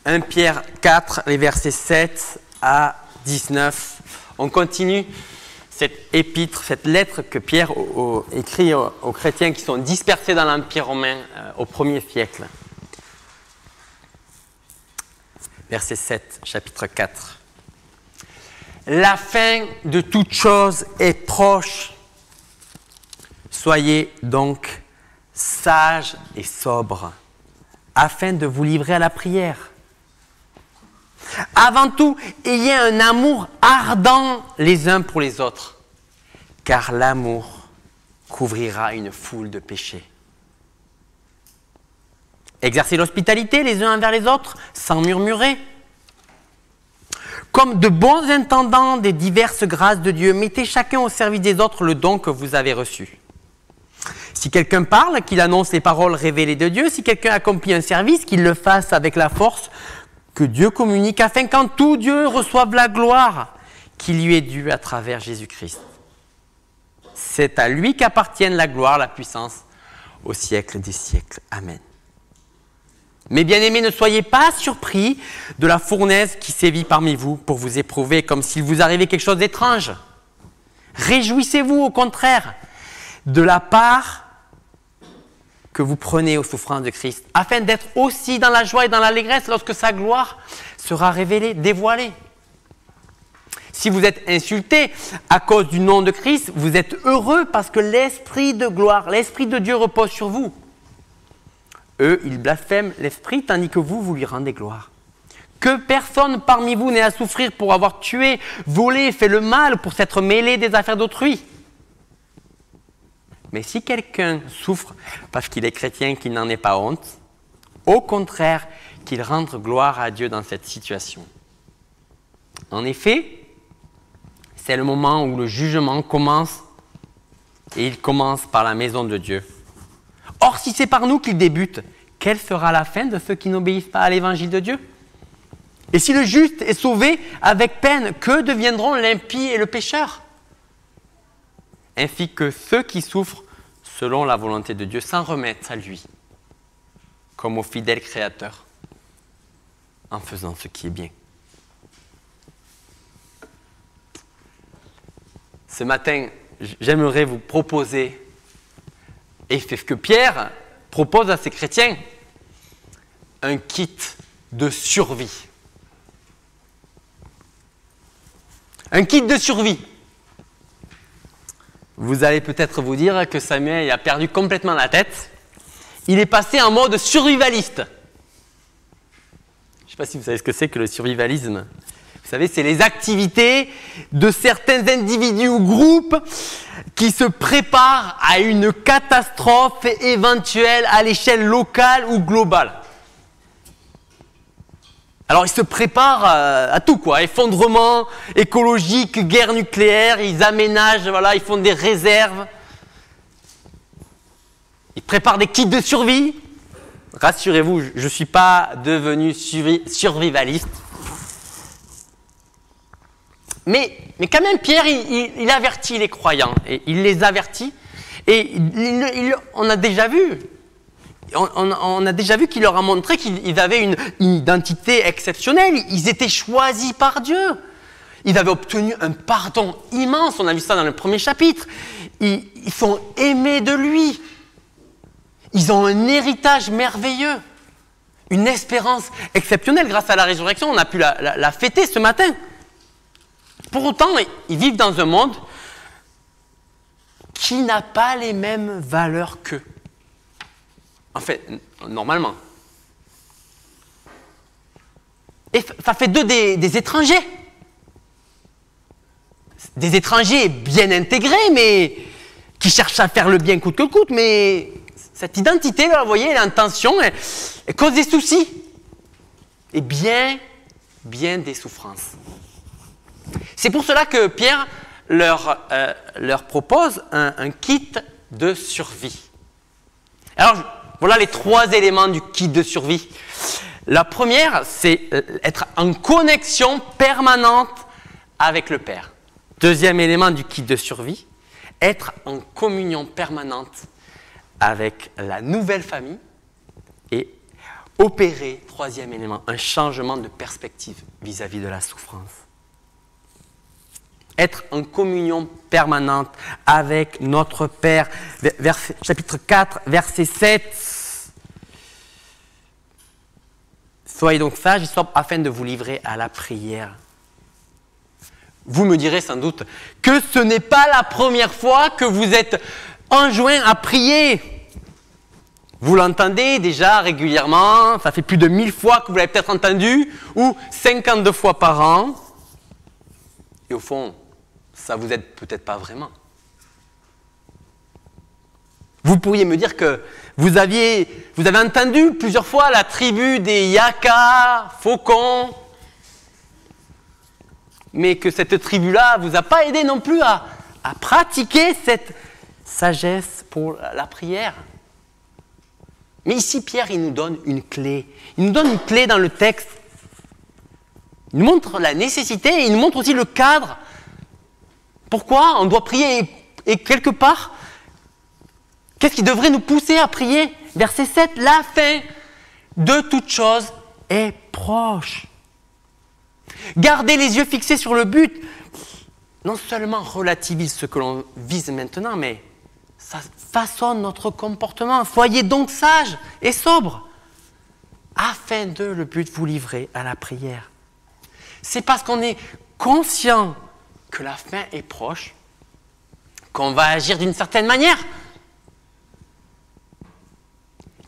1 Pierre 4, les versets 7 à 19. On continue cette épître, cette lettre que Pierre écrit aux chrétiens qui sont dispersés dans l'Empire romain au 1er siècle. Verset 7, chapitre 4. La fin de toute chose est proche. Soyez donc sages et sobres, afin de vous livrer à la prière. Avant tout, ayez un amour ardent les uns pour les autres, car l'amour couvrira une foule de péchés. Exercez l'hospitalité les uns envers les autres, sans murmurer. Comme de bons intendants des diverses grâces de Dieu, mettez chacun au service des autres le don que vous avez reçu. Si quelqu'un parle, qu'il annonce les paroles révélées de Dieu. Si quelqu'un accomplit un service, qu'il le fasse avec la force que Dieu communique, afin qu'en tout Dieu reçoive la gloire qui lui est due à travers Jésus-Christ. C'est à lui qu'appartiennent la gloire, la puissance, au siècle des siècles. Amen. Mes bien-aimés, ne soyez pas surpris de la fournaise qui sévit parmi vous pour vous éprouver comme s'il vous arrivait quelque chose d'étrange. Réjouissez-vous au contraire de la part que vous prenez aux souffrances de Christ, afin d'être aussi dans la joie et dans l'allégresse lorsque sa gloire sera révélée, dévoilée. Si vous êtes insultés à cause du nom de Christ, vous êtes heureux parce que l'Esprit de gloire, l'Esprit de Dieu repose sur vous. Eux, ils blasphèment l'Esprit, tandis que vous, vous lui rendez gloire. Que personne parmi vous n'ait à souffrir pour avoir tué, volé, fait le mal, pour s'être mêlé des affaires d'autrui. Mais si quelqu'un souffre parce qu'il est chrétien, qu'il n'en ait pas honte, au contraire, qu'il rende gloire à Dieu dans cette situation. En effet, c'est le moment où le jugement commence, et il commence par la maison de Dieu. Or, si c'est par nous qu'il débute, quelle sera la fin de ceux qui n'obéissent pas à l'évangile de Dieu? Et si le juste est sauvé avec peine, que deviendront l'impie et le pécheur? Ainsi que ceux qui souffrent selon la volonté de Dieu s'en remettent à lui, comme au fidèle Créateur, en faisant ce qui est bien. Ce matin, j'aimerais vous proposer, et c'est ce que Pierre propose à ses chrétiens, un kit de survie. Un kit de survie. Vous allez peut-être vous dire que Samuel a perdu complètement la tête. Il est passé en mode survivaliste. Je ne sais pas si vous savez ce que c'est que le survivalisme. Vous savez, c'est les activités de certains individus ou groupes qui se préparent à une catastrophe éventuelle à l'échelle locale ou globale. Alors, ils se préparent à tout, quoi. Effondrement écologique, guerre nucléaire, ils aménagent, voilà, ils font des réserves. Ils préparent des kits de survie. Rassurez-vous, je ne suis pas devenu survivaliste. Mais quand même, Pierre, il avertit les croyants, et il les avertit, et on a déjà vu qu'il leur a montré qu'ils avaient une identité exceptionnelle, ils étaient choisis par Dieu, ils avaient obtenu un pardon immense, on a vu ça dans le premier chapitre, ils sont aimés de lui, ils ont un héritage merveilleux, une espérance exceptionnelle grâce à la résurrection, on a pu la fêter ce matin. Pour autant, ils vivent dans un monde qui n'a pas les mêmes valeurs qu'eux. En fait, normalement. Et ça fait d'eux des étrangers. Des étrangers bien intégrés, mais qui cherchent à faire le bien coûte que coûte. Mais cette identité, là, vous voyez, elle est en tension, elle cause des soucis. Et bien des souffrances. C'est pour cela que Pierre leur propose un kit de survie. Alors, voilà les 3 éléments du kit de survie. La première, c'est être en connexion permanente avec le Père. Deuxième élément du kit de survie, être en communion permanente avec la nouvelle famille et opérer, troisième élément, un changement de perspective vis-à-vis de la souffrance. Être en communion permanente avec notre Père. Chapitre 4, verset 7. Soyez donc sages et sobres afin de vous livrer à la prière. Vous me direz sans doute que ce n'est pas la première fois que vous êtes enjoints à prier. Vous l'entendez déjà régulièrement, ça fait plus de 1000 fois que vous l'avez peut-être entendu, ou 52 fois par an. Et au fond, ça ne vous aide peut-être pas vraiment. Vous pourriez me dire que vous avez entendu plusieurs fois la tribu des Yaka, faucons, mais que cette tribu-là ne vous a pas aidé non plus à pratiquer cette sagesse pour la prière. Mais ici, Pierre, il nous donne une clé. Il nous donne une clé dans le texte. Il nous montre la nécessité et il nous montre aussi le cadre. Pourquoi on doit prier et quelque part, qu'est-ce qui devrait nous pousser à prier? Verset 7, la fin de toute chose est proche. Garder les yeux fixés sur le but, non seulement relativise ce que l'on vise maintenant, mais ça façonne notre comportement. Soyez donc sages et sobres, afin de, le but, vous livrer à la prière. C'est parce qu'on est conscient que la fin est proche, qu'on va agir d'une certaine manière.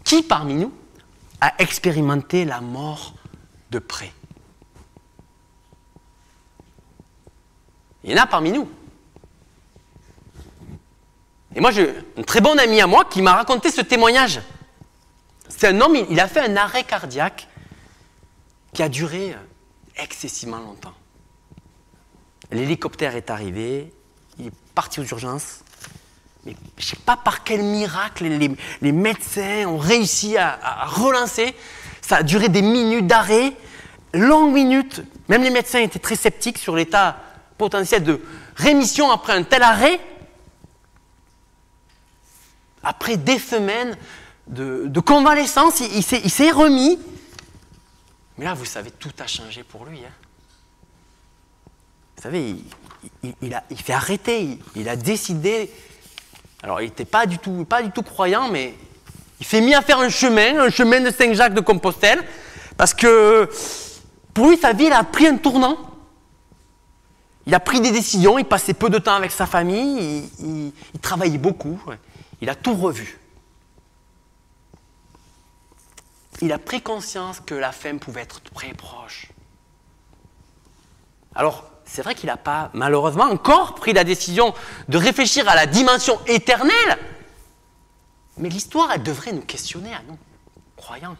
Qui parmi nous a expérimenté la mort de près? Il y en a parmi nous. Et moi, j'ai un très bon ami à moi qui m'a raconté ce témoignage. C'est un homme, il a fait un arrêt cardiaque qui a duré excessivement longtemps. L'hélicoptère est arrivé, il est parti aux urgences, mais je ne sais pas par quel miracle les médecins ont réussi à relancer. Ça a duré des minutes d'arrêt, longues minutes. Même les médecins étaient très sceptiques sur l'état potentiel de rémission après un tel arrêt. Après des semaines de convalescence, il s'est remis. Mais là, vous savez, tout a changé pour lui. Hein. Vous savez, il s'est arrêté, il a décidé. Alors, il n'était pas du tout croyant, mais il s'est mis à faire un chemin de Saint-Jacques de Compostelle, parce que pour lui, sa vie, elle a pris un tournant. Il a pris des décisions, il passait peu de temps avec sa famille, il travaillait beaucoup, il a tout revu. Il a pris conscience que la fin pouvait être très proche. Alors, c'est vrai qu'il n'a pas, malheureusement, encore pris la décision de réfléchir à la dimension éternelle, mais l'histoire, elle devrait nous questionner à nous, croyants.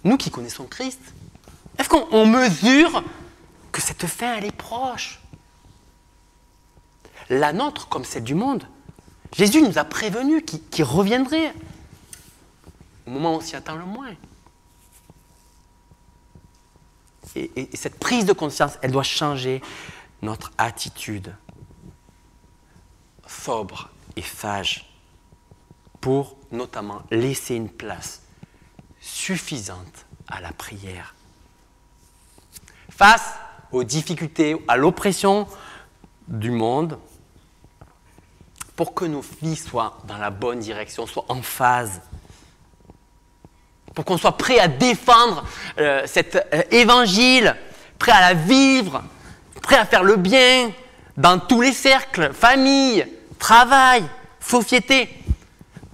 Nous qui connaissons Christ, est-ce qu'on mesure que cette fin, elle est proche? La nôtre, comme celle du monde, Jésus nous a prévenus qu'il reviendrait au moment où on s'y attend le moins. Et cette prise de conscience, elle doit changer notre attitude sobre et sage pour notamment laisser une place suffisante à la prière. Face aux difficultés, à l'oppression du monde, pour que nos vies soient dans la bonne direction, soient en phase, pour qu'on soit prêt à défendre cet évangile, prêt à la vivre, prêt à faire le bien dans tous les cercles, famille, travail, société.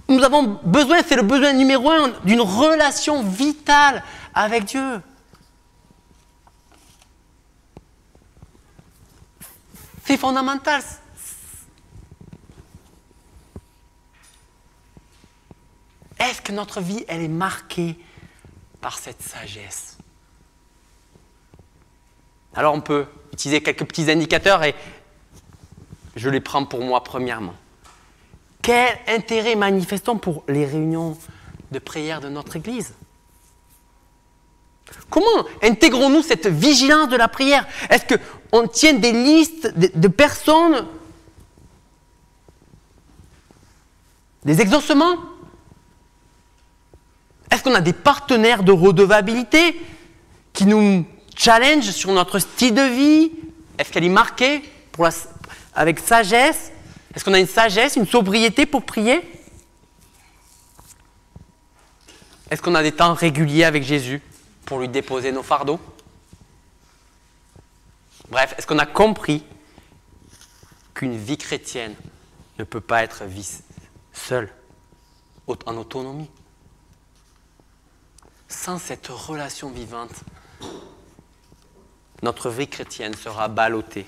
Nous avons besoin, c'est le besoin numéro 1, d'une relation vitale avec Dieu. C'est fondamental. Est-ce que notre vie, elle est marquée par cette sagesse? Alors on peut utiliser quelques petits indicateurs et je les prends pour moi premièrement. Quel intérêt manifestons pour les réunions de prière de notre Église? Comment intégrons-nous cette vigilance de la prière? Est-ce qu'on tient des listes de personnes, des exaucements? qu'on a des partenaires de redevabilité qui nous challenge sur notre style de vie? Est-ce qu'elle est marquée avec sagesse? Est-ce qu'on a une sagesse, une sobriété pour prier? Est-ce qu'on a des temps réguliers avec Jésus pour lui déposer nos fardeaux? Bref, est-ce qu'on a compris qu'une vie chrétienne ne peut pas être vie seule, en autonomie? Sans cette relation vivante, notre vie chrétienne sera ballottée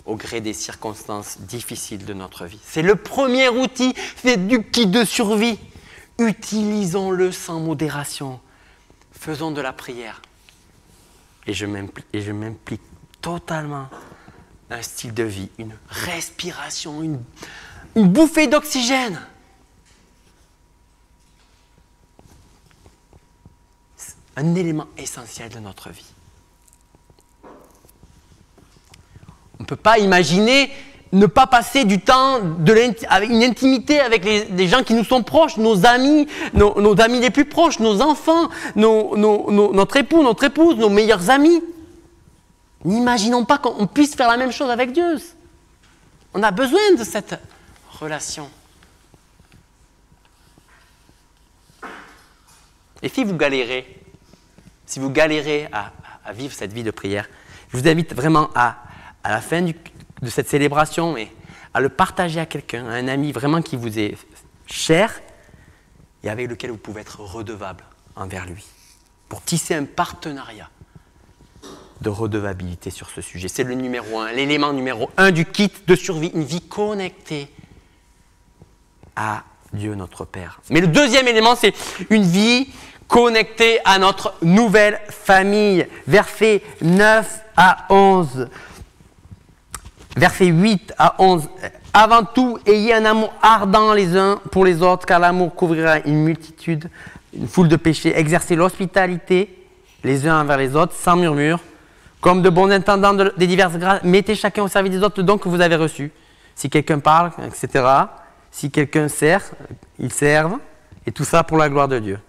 au gré des circonstances difficiles de notre vie. C'est le premier outil, c'est du kit de survie. Utilisons-le sans modération. Faisons de la prière. Et je m'implique totalement un style de vie, une respiration, une bouffée d'oxygène. C'est un élément essentiel de notre vie. On ne peut pas imaginer ne pas passer du temps avec une intimité avec les gens qui nous sont proches, nos amis, nos amis les plus proches, nos enfants, notre époux, notre épouse, nos meilleurs amis. N'imaginons pas qu'on puisse faire la même chose avec Dieu. On a besoin de cette relation. Et si vous galérez à vivre cette vie de prière, je vous invite vraiment à la fin de cette célébration, et à le partager à quelqu'un, à un ami vraiment qui vous est cher et avec lequel vous pouvez être redevable envers lui, pour tisser un partenariat de redevabilité sur ce sujet. C'est le numéro 1, l'élément numéro 1 du kit de survie, une vie connectée à Dieu notre Père. Mais le deuxième élément, c'est une vie connectée à notre nouvelle famille. Versets 9 à 11. Versets 8 à 11. Avant tout, ayez un amour ardent les uns pour les autres, car l'amour couvrira une foule de péchés. Exercez l'hospitalité les uns envers les autres, sans murmure, comme de bons intendants des diverses grâces. Mettez chacun au service des autres le don que vous avez reçu. Si quelqu'un parle, etc. Si quelqu'un sert, il serve. Et tout ça pour la gloire de Dieu.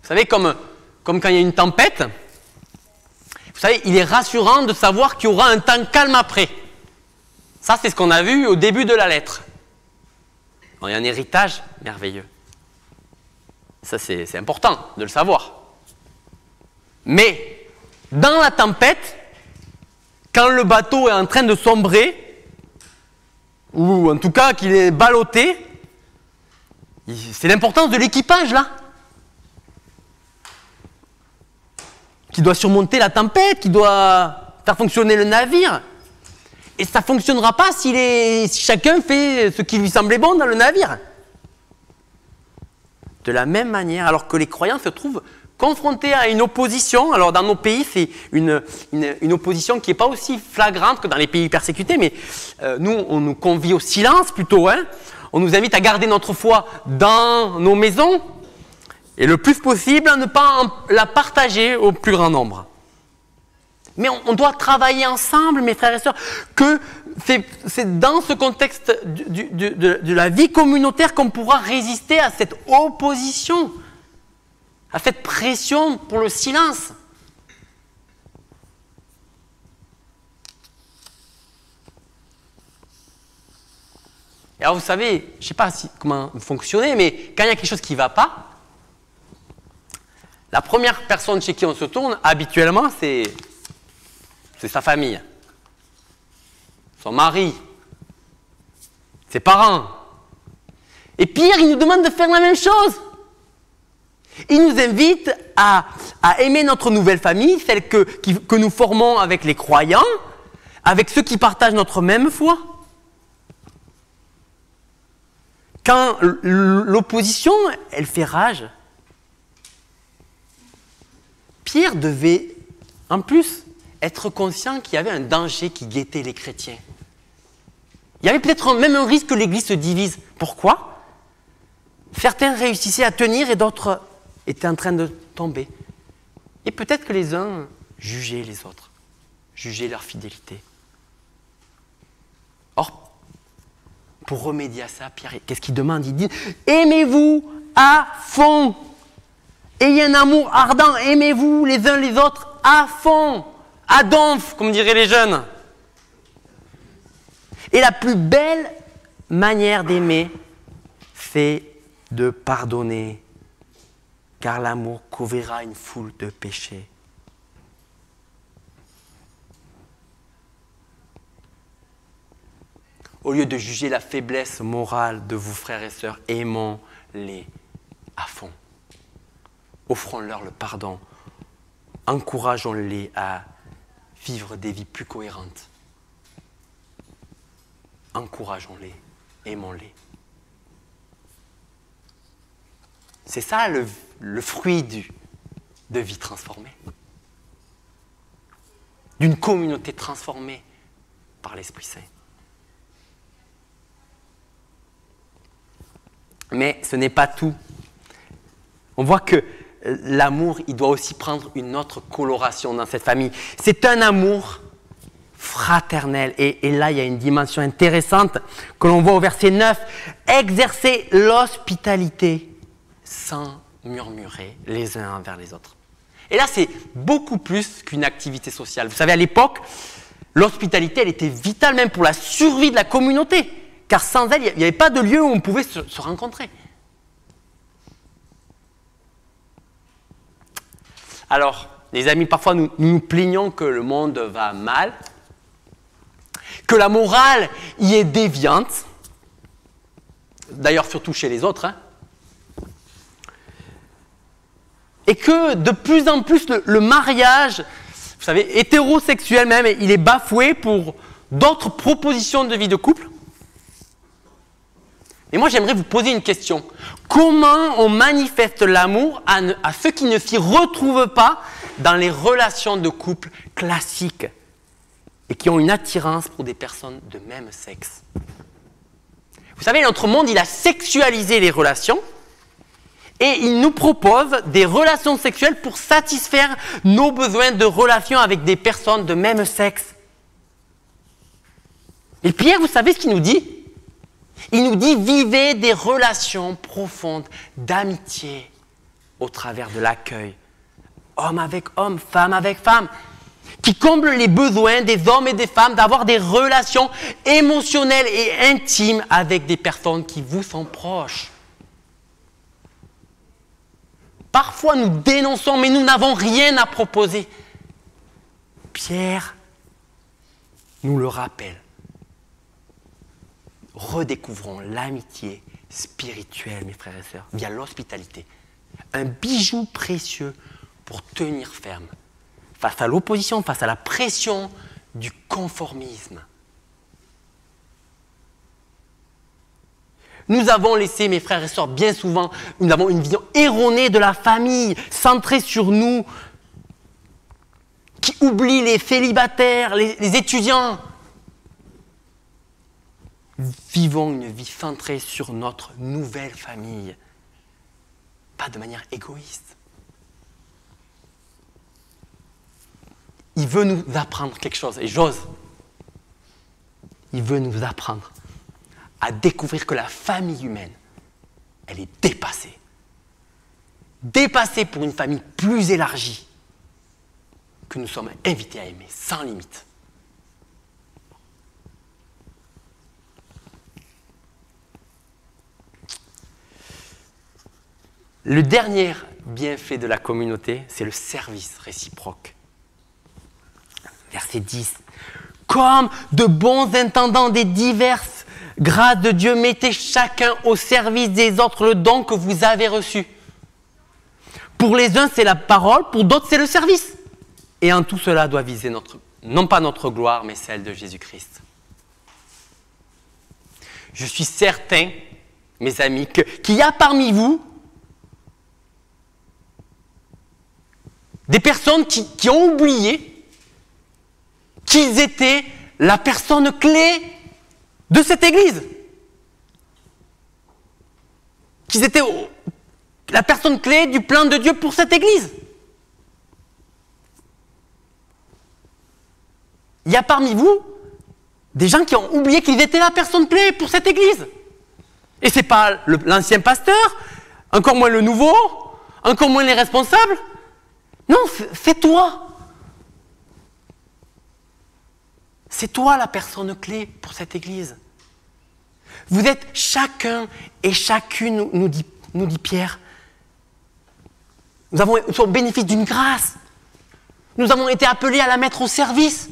Vous savez, comme quand il y a une tempête, vous savez, il est rassurant de savoir qu'il y aura un temps calme après. Ça, c'est ce qu'on a vu au début de la lettre. Bon, il y a un héritage merveilleux. Ça, c'est important de le savoir. Mais, dans la tempête, quand le bateau est en train de sombrer, ou en tout cas qu'il est ballotté, c'est l'importance de l'équipage, là. Qui doit surmonter la tempête, qui doit faire fonctionner le navire. Et ça ne fonctionnera pas si chacun fait ce qui lui semblait bon dans le navire. De la même manière, alors que les croyants se trouvent confrontés à une opposition, alors dans nos pays, c'est une opposition qui n'est pas aussi flagrante que dans les pays persécutés, mais nous, on nous convie au silence plutôt. Hein. On nous invite à garder notre foi dans nos maisons, et le plus possible, à ne pas la partager au plus grand nombre. Mais on doit travailler ensemble, mes frères et sœurs, que c'est dans ce contexte de la vie communautaire qu'on pourra résister à cette opposition, à cette pression pour le silence. Et alors vous savez, je ne sais pas comment vous fonctionnez, mais quand il y a quelque chose qui ne va pas, la première personne chez qui on se tourne, habituellement, c'est sa famille, son mari, ses parents. Et Pierre, il nous demande de faire la même chose. Il nous invite à aimer notre nouvelle famille, celle que nous formons avec les croyants, avec ceux qui partagent notre même foi. Quand l'opposition, elle fait rage, Pierre devait, en plus, être conscient qu'il y avait un danger qui guettait les chrétiens. Il y avait peut-être même un risque que l'Église se divise. Pourquoi? Certains réussissaient à tenir et d'autres étaient en train de tomber. Et peut-être que les uns jugeaient les autres, jugeaient leur fidélité. Or, pour remédier à ça, Pierre, qu'est-ce qu'il demande? Il dit, aimez-vous à fond. Ayez un amour ardent, aimez-vous les uns les autres à fond, à donf, comme diraient les jeunes. Et la plus belle manière d'aimer, c'est de pardonner, car l'amour couvrira une foule de péchés. Au lieu de juger la faiblesse morale de vos frères et sœurs, aimons-les à fond. Offrons-leur le pardon. Encourageons-les à vivre des vies plus cohérentes. Encourageons-les, aimons-les. C'est ça le fruit de vie transformée. D'une communauté transformée par l'Esprit Saint. Mais ce n'est pas tout. On voit que l'amour, il doit aussi prendre une autre coloration dans cette famille. C'est un amour fraternel. Et là, il y a une dimension intéressante que l'on voit au verset 9. Exercer l'hospitalité sans murmurer les uns envers les autres. Et là, c'est beaucoup plus qu'une activité sociale. Vous savez, à l'époque, l'hospitalité, elle était vitale même pour la survie de la communauté. Car sans elle, il n'y avait pas de lieu où on pouvait se rencontrer. Alors, les amis, parfois nous nous plaignons que le monde va mal, que la morale y est déviante, d'ailleurs surtout chez les autres, et que de plus en plus le mariage, vous savez, hétérosexuel même, il est bafoué pour d'autres propositions de vie de couple. Et moi, j'aimerais vous poser une question. Comment on manifeste l'amour à ceux qui ne s'y retrouvent pas dans les relations de couple classiques et qui ont une attirance pour des personnes de même sexe? Vous savez, notre monde, il a sexualisé les relations et il nous propose des relations sexuelles pour satisfaire nos besoins de relations avec des personnes de même sexe. Et Pierre, vous savez ce qu'il nous dit ? Il nous dit, vivez des relations profondes d'amitié au travers de l'accueil. Homme avec homme, femme avec femme, qui comble les besoins des hommes et des femmes d'avoir des relations émotionnelles et intimes avec des personnes qui vous sont proches. Parfois, nous dénonçons, mais nous n'avons rien à proposer. Pierre nous le rappelle. Redécouvrons l'amitié spirituelle, mes frères et sœurs, via l'hospitalité. Un bijou précieux pour tenir ferme face à l'opposition, face à la pression du conformisme. Nous avons laissé, mes frères et sœurs, bien souvent, nous avons une vision erronée de la famille, centrée sur nous, qui oublie les célibataires, les étudiants. Vivons une vie centrée sur notre nouvelle famille, pas de manière égoïste. Il veut nous apprendre quelque chose, et j'ose. Il veut nous apprendre à découvrir que la famille humaine, elle est dépassée. Dépassée pour une famille plus élargie que nous sommes invités à aimer sans limite. Le dernier bienfait de la communauté, c'est le service réciproque. Verset 10. Comme de bons intendants des diverses grâces de Dieu, mettez chacun au service des autres le don que vous avez reçu. Pour les uns, c'est la parole, pour d'autres, c'est le service. Et en tout cela doit viser non pas notre gloire, mais celle de Jésus-Christ. Je suis certain, mes amis, qu'il y a parmi vous des personnes qui ont oublié qu'ils étaient la personne clé de cette église. Qu'ils étaient la personne clé du plan de Dieu pour cette église. Il y a parmi vous Des gens qui ont oublié qu'ils étaient la personne clé pour cette église. Et ce n'est pas l'ancien pasteur, encore moins le nouveau, encore moins les responsables. Non, c'est toi. C'est toi la personne clé pour cette église. Vous êtes chacun et chacune, nous dit Pierre. Nous avons au bénéfice d'une grâce. Nous avons été appelés à la mettre au service.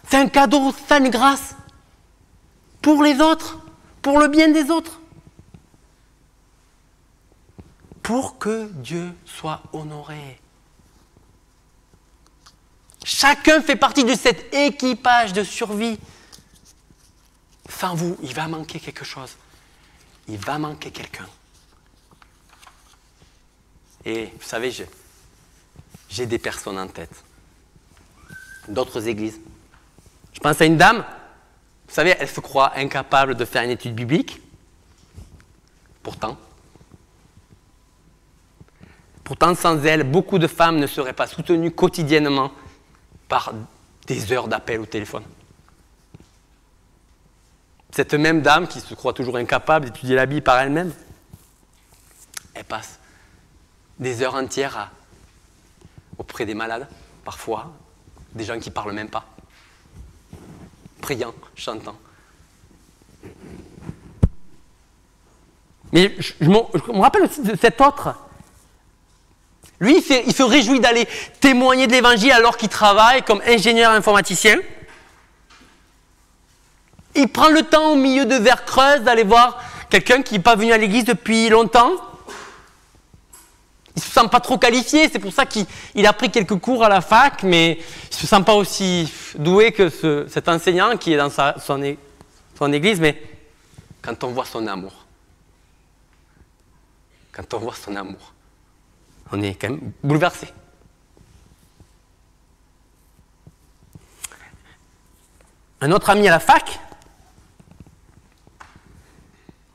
C'est un cadeau, c'est une grâce. Pour les autres, pour le bien des autres. Pour que Dieu soit honoré. Chacun fait partie de cet équipage de survie. Sans vous, il va manquer quelque chose. Il va manquer quelqu'un. Et vous savez, j'ai des personnes en tête. D'autres églises. Je pense à une dame, vous savez, elle se croit incapable de faire une étude biblique. Pourtant, sans elle, beaucoup de femmes ne seraient pas soutenues quotidiennement par des heures d'appel au téléphone. Cette même dame qui se croit toujours incapable d'étudier la Bible par elle-même, elle passe des heures entières auprès des malades, parfois, des gens qui ne parlent même pas, priant, chantant. Mais je me rappelle aussi de cet autre. Lui, il se réjouit d'aller témoigner de l'évangile alors qu'il travaille comme ingénieur informaticien. Il prend le temps au milieu de Vers creuses d'aller voir quelqu'un qui n'est pas venu à l'église depuis longtemps. Il ne se sent pas trop qualifié, c'est pour ça qu'il a pris quelques cours à la fac, mais il ne se sent pas aussi doué que cet enseignant qui est dans son église. Mais quand on voit son amour, on est quand même bouleversé. Un autre ami à la fac,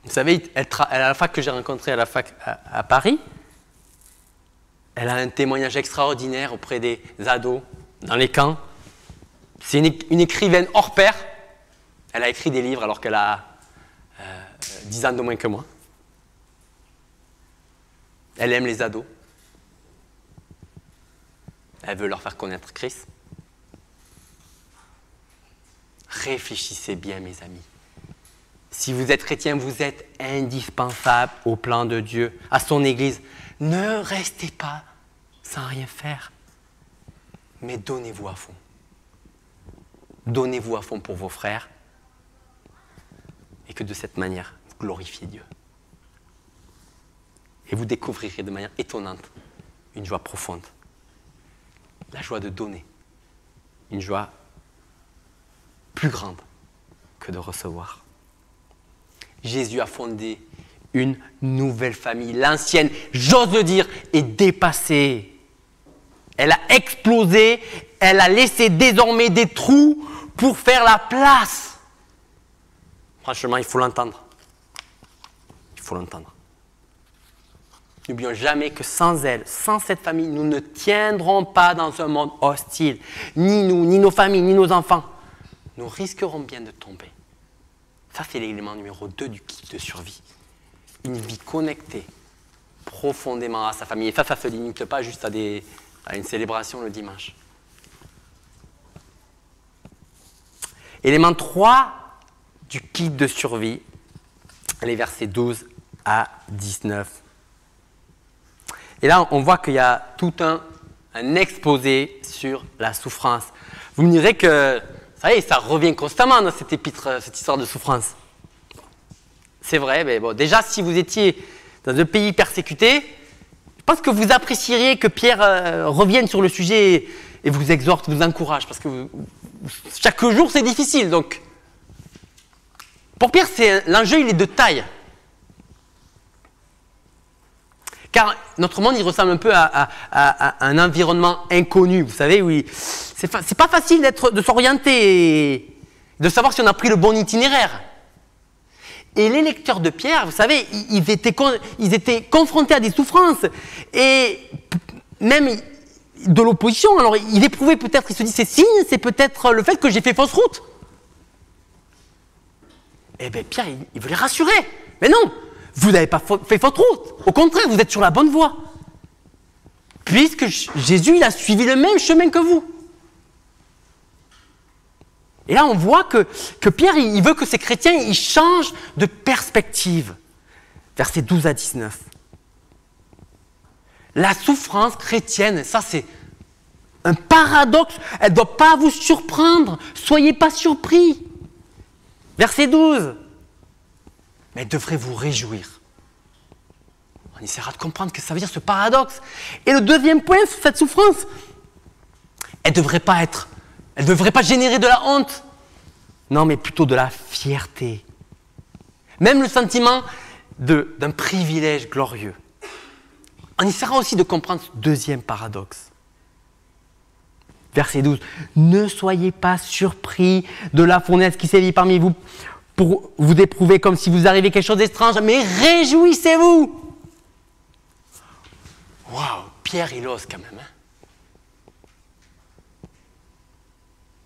vous savez, elle à la fac que j'ai rencontrée à la fac à Paris, elle a un témoignage extraordinaire auprès des ados dans les camps. C'est une écrivaine hors pair. Elle a écrit des livres alors qu'elle a 10 ans de moins que moi. Elle aime les ados. Elle veut leur faire connaître Christ. Réfléchissez bien, mes amis. Si vous êtes chrétien, vous êtes indispensable au plan de Dieu, à son Église. Ne restez pas sans rien faire, mais donnez-vous à fond. Donnez-vous à fond pour vos frères et que de cette manière, vous glorifiez Dieu. Et vous découvrirez de manière étonnante une joie profonde. La joie de donner. Une joie plus grande que de recevoir. Jésus a fondé une nouvelle famille. L'ancienne, j'ose le dire, est dépassée. Elle a explosé, elle a laissé désormais des trous pour faire la place. Franchement, il faut l'entendre. Il faut l'entendre. N'oublions jamais que sans elle, sans cette famille, nous ne tiendrons pas dans un monde hostile. Ni nous, ni nos familles, ni nos enfants. Nous risquerons bien de tomber. Ça, c'est l'élément numéro 2 du kit de survie. Une vie connectée profondément à sa famille. Et ça ne se limite pas juste à une célébration le dimanche. Élément 3 du kit de survie, les versets 12 à 19. Et là, on voit qu'il y a tout un exposé sur la souffrance. Vous me direz que ça revient constamment dans cette épître, cette histoire de souffrance. C'est vrai, mais bon, déjà, si vous étiez dans un pays persécuté, je pense que vous apprécieriez que Pierre revienne sur le sujet et vous exhorte, vous encourage, parce que chaque jour, c'est difficile. Donc, pour Pierre, l'enjeu, il est de taille. Car notre monde, il ressemble un peu à un environnement inconnu, vous savez, où c'est pas facile de s'orienter et de savoir si on a pris le bon itinéraire. Et les lecteurs de Pierre, vous savez, ils étaient confrontés à des souffrances et même de l'opposition. Alors, il éprouvait peut-être, il se dit, c'est signe, c'est peut-être le fait que j'ai fait fausse route. Eh bien, Pierre, il veut les rassurer. Mais non, vous n'avez pas fait votre route. Au contraire, vous êtes sur la bonne voie. Puisque Jésus, il a suivi le même chemin que vous. Et là, on voit que Pierre, il veut que ces chrétiens, ils changent de perspective. Versets 12 à 19. La souffrance chrétienne, ça c'est un paradoxe, elle ne doit pas vous surprendre. Soyez pas surpris. Verset 12. Mais elle devrait vous réjouir. On essaiera de comprendre ce que ça veut dire ce paradoxe. Et le deuxième point sur cette souffrance, elle ne devrait pas générer de la honte. Non, mais plutôt de la fierté. Même le sentiment d'un privilège glorieux. On essaiera aussi de comprendre ce deuxième paradoxe. Verset 12. Ne soyez pas surpris de la fournaise qui sévit parmi vous pour vous éprouver comme si vous arriviez quelque chose d'étrange, mais réjouissez-vous. Waouh, Pierre, il ose quand même.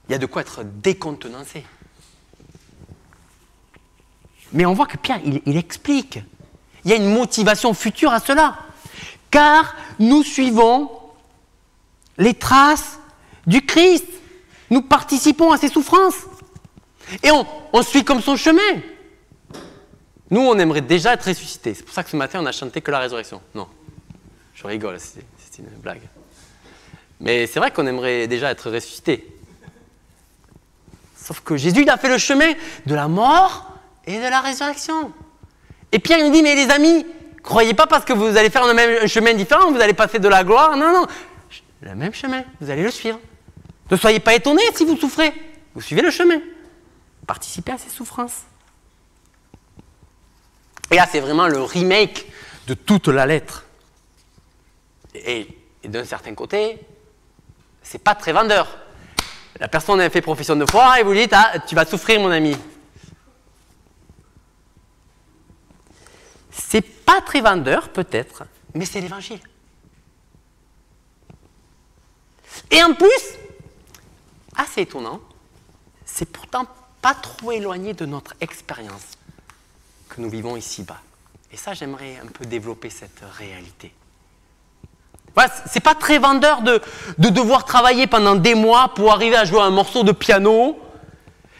Il y a de quoi être décontenancé. Mais on voit que Pierre, il explique. Il y a une motivation future à cela. Car nous suivons les traces du Christ. Nous participons à ses souffrances. Et on suit comme son chemin. Nous, on aimerait déjà être ressuscités. C'est pour ça que ce matin, on n'a chanté que la résurrection. Non, je rigole, c'est une blague. Mais c'est vrai qu'on aimerait déjà être ressuscités. Sauf que Jésus, il a fait le chemin de la mort et de la résurrection. Et Pierre, il nous dit, mais les amis, croyez pas parce que vous allez faire un chemin différent, vous allez passer de la gloire. Non, non, le même chemin, vous allez le suivre. Ne soyez pas étonnés si vous souffrez. Vous suivez le chemin. Participez à ces souffrances. Et là, c'est vraiment le remake de toute la lettre. Et d'un certain côté, c'est pas très vendeur. La personne a fait profession de foi et vous dites, ah, tu vas souffrir, mon ami. C'est pas très vendeur, peut-être, mais c'est l'évangile. Et en plus, assez étonnant, c'est pourtant pas trop éloigné de notre expérience que nous vivons ici-bas. Et ça, j'aimerais un peu développer cette réalité. Voilà, c'est pas très vendeur de devoir travailler pendant des mois pour arriver à jouer un morceau de piano.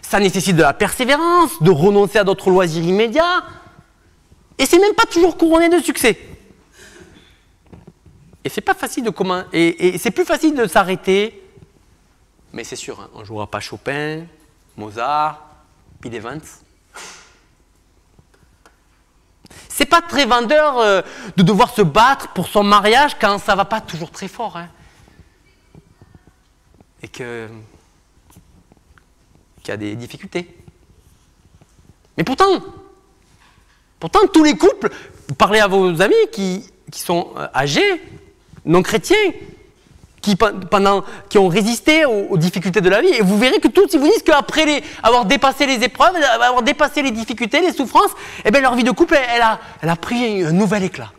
Ça nécessite de la persévérance, de renoncer à d'autres loisirs immédiats. Et c'est même pas toujours couronné de succès. Et c'est pas facile et c'est plus facile de s'arrêter. Mais c'est sûr, hein, on ne jouera pas Chopin, Mozart, Bill Evans. C'est pas très vendeur de devoir se battre pour son mariage quand ça va pas toujours très fort. Hein. Et qu'il y a des difficultés. Mais pourtant, tous les couples, vous parlez à vos amis qui sont âgés, non chrétiens, qui ont résisté aux difficultés de la vie, et vous verrez que tous, ils vous disent qu'après avoir dépassé les épreuves, avoir dépassé les difficultés, les souffrances, eh bien, leur vie de couple, elle a pris un nouvel éclat.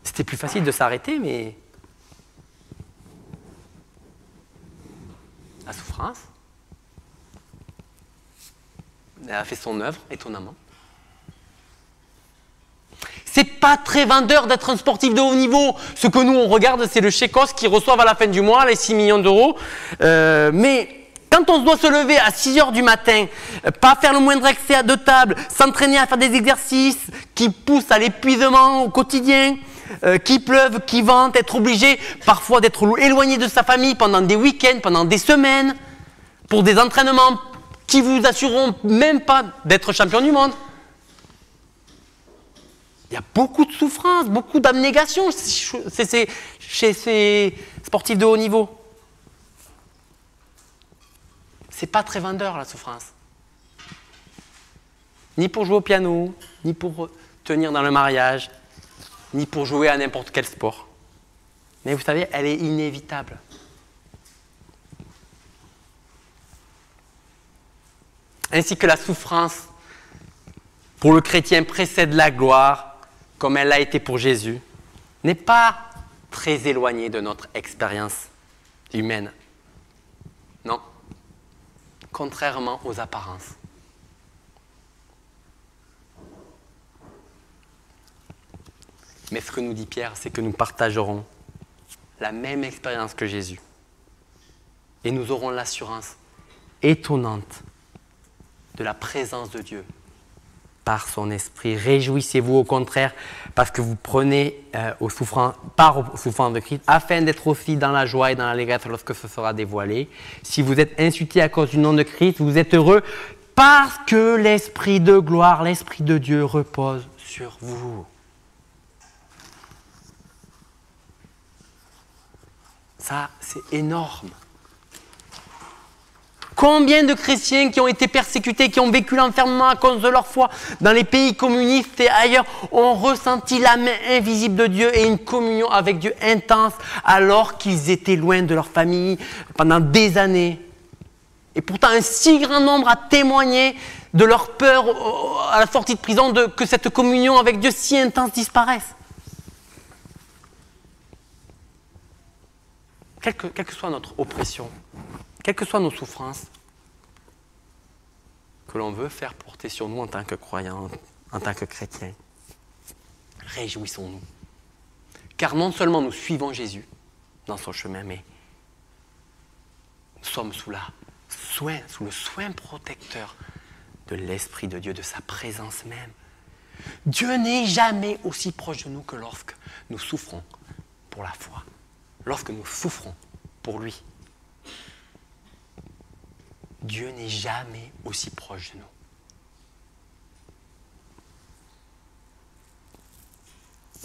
C'était plus facile de s'arrêter, mais la souffrance, elle a fait son œuvre, étonnamment. C'est pas très vendeur d'être un sportif de haut niveau. Ce que nous, on regarde, c'est le Chécos qui reçoivent à la fin du mois les 6 millions d'euros. Mais quand on doit se lever à 6 heures du matin, pas faire le moindre excès de table, s'entraîner à faire des exercices qui poussent à l'épuisement au quotidien, qu'il pleuve, qu'il vente, être obligé parfois d'être éloigné de sa famille pendant des week-ends, pendant des semaines, pour des entraînements qui vous assureront même pas d'être champion du monde. Il y a beaucoup de souffrance, beaucoup d'abnégation chez ces sportifs de haut niveau. C'est pas très vendeur, la souffrance. Ni pour jouer au piano, ni pour tenir dans le mariage, ni pour jouer à n'importe quel sport. Mais vous savez, elle est inévitable. Ainsi que la souffrance, pour le chrétien, précède la gloire, comme elle l'a été pour Jésus, n'est pas très éloignée de notre expérience humaine. Non, contrairement aux apparences. Mais ce que nous dit Pierre, c'est que nous partagerons la même expérience que Jésus. Et nous aurons l'assurance étonnante de la présence de Dieu par son esprit. Réjouissez-vous au contraire parce que vous prenez part aux souffrances de Christ afin d'être aussi dans la joie et dans l'allégresse lorsque ce sera dévoilé. Si vous êtes insultés à cause du nom de Christ, vous êtes heureux parce que l'esprit de gloire, l'esprit de Dieu repose sur vous. Ça, c'est énorme. Combien de chrétiens qui ont été persécutés, qui ont vécu l'enfermement à cause de leur foi dans les pays communistes et ailleurs, ont ressenti la main invisible de Dieu et une communion avec Dieu intense alors qu'ils étaient loin de leur famille pendant des années. Et pourtant, un si grand nombre a témoigné de leur peur à la sortie de prison que cette communion avec Dieu si intense disparaisse. Quelle que soit notre oppression, quelles que soient nos souffrances, que l'on veut faire porter sur nous en tant que croyants, en tant que chrétiens, réjouissons-nous. Car non seulement nous suivons Jésus dans son chemin, mais nous sommes sous le soin protecteur de l'Esprit de Dieu, de sa présence même. Dieu n'est jamais aussi proche de nous que lorsque nous souffrons pour la foi, lorsque nous souffrons pour lui. Dieu n'est jamais aussi proche de nous.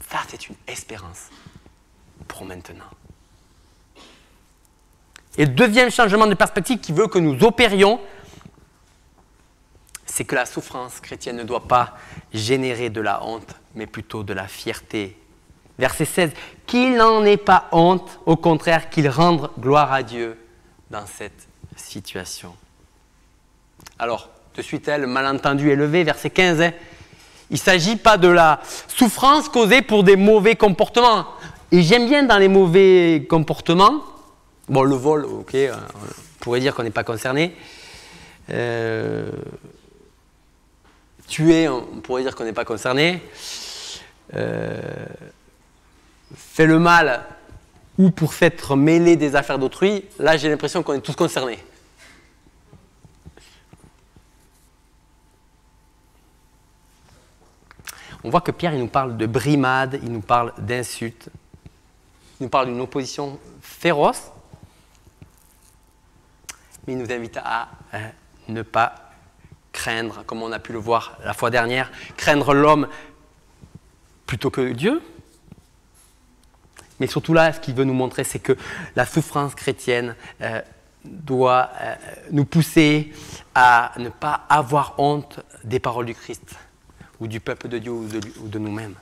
Ça, c'est une espérance pour maintenant. Et le deuxième changement de perspective qui veut que nous opérions, c'est que la souffrance chrétienne ne doit pas générer de la honte, mais plutôt de la fierté. Verset 16, qu'il n'en ait pas honte, au contraire, qu'il rende gloire à Dieu dans cette situation. Alors, de suite, le malentendu est levé, verset 15. Il ne s'agit pas de la souffrance causée pour des mauvais comportements. Et j'aime bien dans les mauvais comportements, bon, le vol, ok, on pourrait dire qu'on n'est pas concerné. Tuer, on pourrait dire qu'on n'est pas concerné. Fait le mal ou pour s'être mêlé des affaires d'autrui, là j'ai l'impression qu'on est tous concernés. On voit que Pierre, il nous parle de brimades, il nous parle d'insultes, il nous parle d'une opposition féroce, mais il nous invite à ne pas craindre, comme on a pu le voir la fois dernière, craindre l'homme plutôt que Dieu. Mais surtout là, ce qu'il veut nous montrer, c'est que la souffrance chrétienne doit nous pousser à ne pas avoir honte des paroles du Christ, ou du peuple de Dieu, ou de nous-mêmes.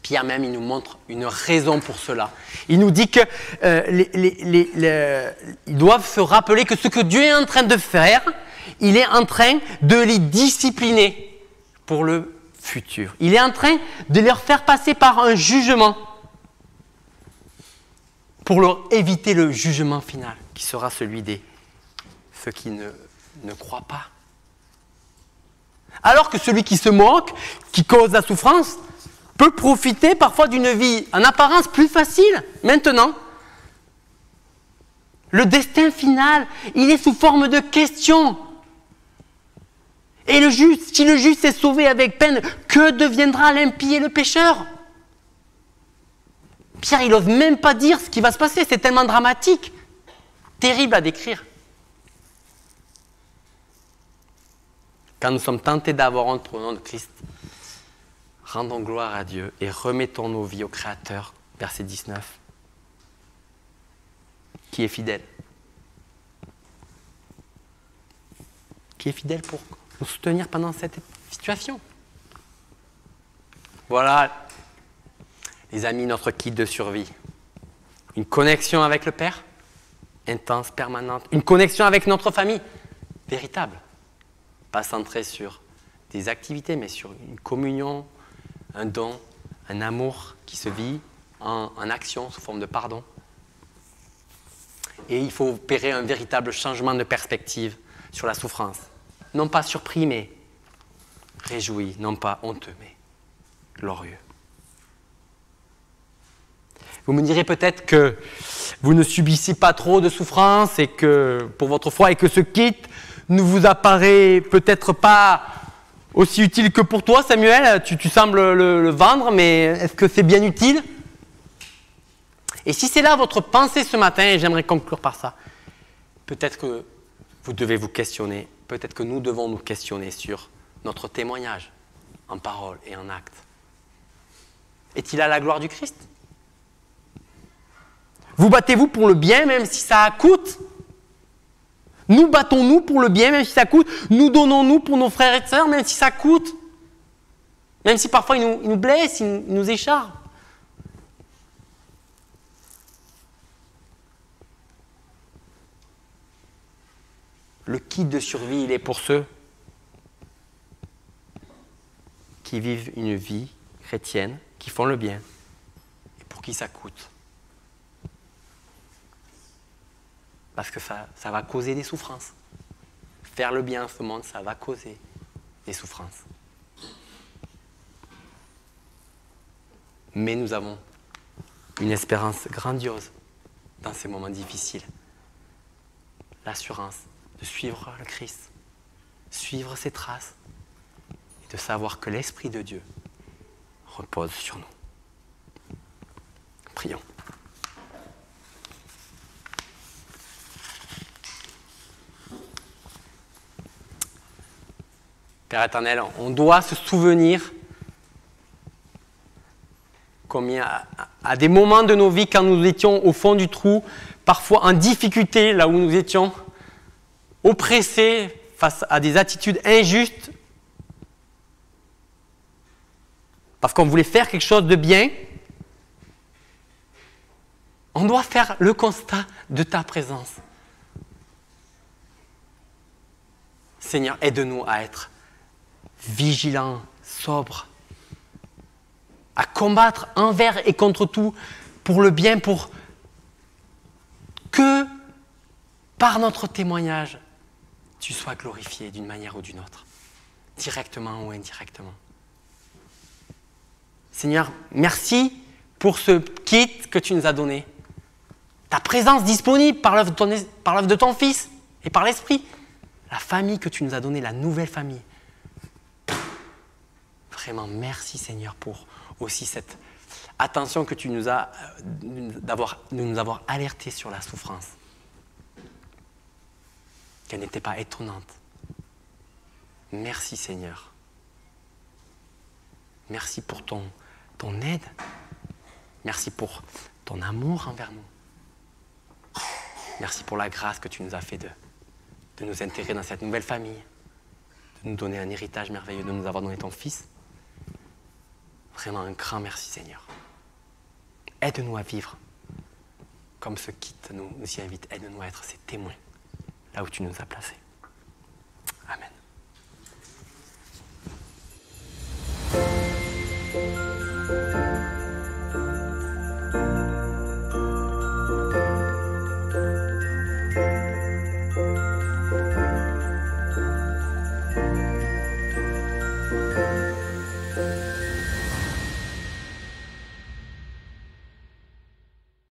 Pierre même, il nous montre une raison pour cela. Il nous dit qu'ils doivent se rappeler que ce que Dieu est en train de faire, il est en train de les discipliner pour le futur. Il est en train de leur faire passer par un jugement pour leur éviter le jugement final, qui sera celui des ceux qui ne croient pas. Alors que celui qui se moque, qui cause la souffrance, peut profiter parfois d'une vie en apparence plus facile. Maintenant, le destin final, il est sous forme de question. Et le juste, si le juste est sauvé avec peine, que deviendra l'impie et le pécheur? Pierre, il n'ose même pas dire ce qui va se passer, c'est tellement dramatique, terrible à décrire. Quand nous sommes tentés d'avoir honte pour le nom de Christ, rendons gloire à Dieu et remettons nos vies au Créateur, verset 19, qui est fidèle. Qui est fidèle pour nous soutenir pendant cette situation. Voilà, les amis, notre kit de survie. Une connexion avec le Père, intense, permanente. Une connexion avec notre famille, véritable. Pas centrée sur des activités, mais sur une communion, un don, un amour qui se vit en action sous forme de pardon. Et il faut opérer un véritable changement de perspective sur la souffrance. non pas surpris, mais réjoui, non pas honteux, mais glorieux. Vous me direz peut-être que vous ne subissez pas trop de souffrance et que pour votre foi et que ce kit ne vous apparaît peut-être pas aussi utile que pour toi, Samuel. Tu sembles le vendre, mais est-ce que c'est bien utile? Et si c'est là votre pensée ce matin, et j'aimerais conclure par ça, peut-être que vous devez vous questionner, peut-être que nous devons nous questionner sur notre témoignage en parole et en acte. Est-il à la gloire du Christ? Vous battez-vous pour le bien même si ça coûte? Nous battons-nous pour le bien même si ça coûte? Nous donnons-nous pour nos frères et sœurs même si ça coûte? Même si parfois ils nous blessent, ils nous écharpent. Le kit de survie, il est pour ceux qui vivent une vie chrétienne, qui font le bien, et pour qui ça coûte. Parce que ça va causer des souffrances. Faire le bien en ce monde, ça va causer des souffrances. Mais nous avons une espérance grandiose dans ces moments difficiles. L'assurance de suivre le Christ, suivre ses traces, et de savoir que l'Esprit de Dieu repose sur nous. Prions. Père éternel, on doit se souvenir combien à des moments de nos vies, quand nous étions au fond du trou, parfois en difficulté, là où nous étions, oppressés face à des attitudes injustes, parce qu'on voulait faire quelque chose de bien, on doit faire le constat de ta présence. Seigneur, aide-nous à être vigilants, sobres, à combattre envers et contre tout pour le bien, pour que par notre témoignage, tu sois glorifié d'une manière ou d'une autre, directement ou indirectement. Seigneur, merci pour ce kit que tu nous as donné. Ta présence disponible par l'œuvre de ton Fils et par l'Esprit. La famille que tu nous as donnée, la nouvelle famille. Vraiment, merci Seigneur pour aussi cette attention que tu nous as, de nous avoir alertés sur la souffrance. Qu'elle n'était pas étonnante. Merci Seigneur. Merci pour ton aide. Merci pour ton amour envers nous. Merci pour la grâce que tu nous as fait de nous intégrer dans cette nouvelle famille, de nous donner un héritage merveilleux, de nous avoir donné ton Fils. Vraiment un grand merci Seigneur. Aide-nous à vivre comme ce kit nous y invite. Aide-nous à être ces témoins là où tu nous as placés.